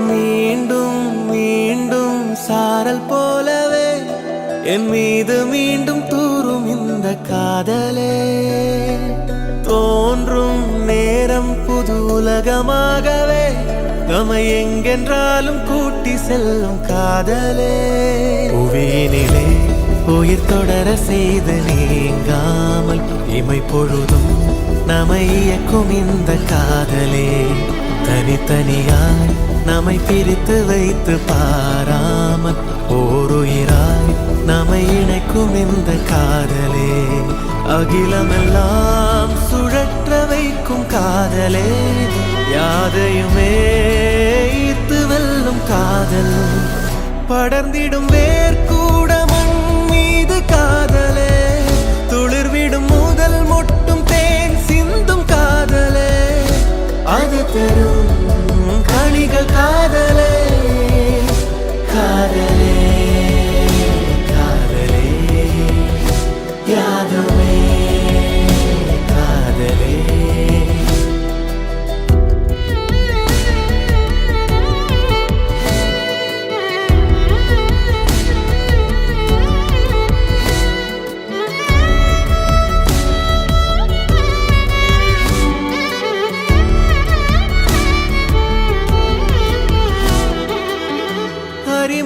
மீண்டும் மீண்டும் சாரல் போலவே என் மீது மீண்டும் தூரும் இந்த காதலே தோன்றும் நேரம் புது உலகமாகவே நம்மை எங்கென்றாலும் கூட்டி செல்லும் காதலே புவியினிலே உயிர் தொடர செய்து நீங்காமல் இமை பொழுதும் நம்மை இயக்கும் இந்த காதலே தனித்தனியாய் நம்மை பிரித்து வைத்து பாராமல் ஓருயிராய் நம்மை இணைக்கும் இந்த காதலே அகிலமெல்லாம் சுழற்ற வைக்கும் காதலே யாதையுமே ஈர்த்து வெல்லும் காதல் படர்ந்திடும் வேர்க்கூட மண் மீது காதலே துளிர்விடும் முதல் மொட்டும் தேன் சிந்தும் காதலே அது தரும் கணிகள் காதலே காதலே காதலே யாதுமே காதலே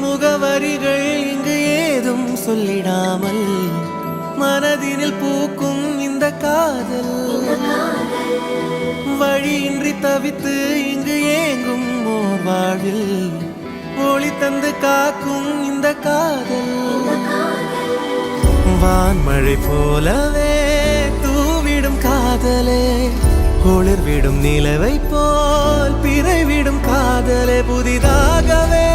முகவரிகள் இங்கு ஏதும் சொல்லிடாமல் மனதினில் பூக்கும் இந்த காதல் வழியின்றி தவித்து இங்கு ஏங்கும் ஓர் வாழ்வில் ஒளி தந்து காக்கும் இந்த காதல் வான்மழை போலவே தூவிடும் காதலே ஒளிர்விடும் நிலவை போல் பிறைவிடும் காதலே புதிதாகவே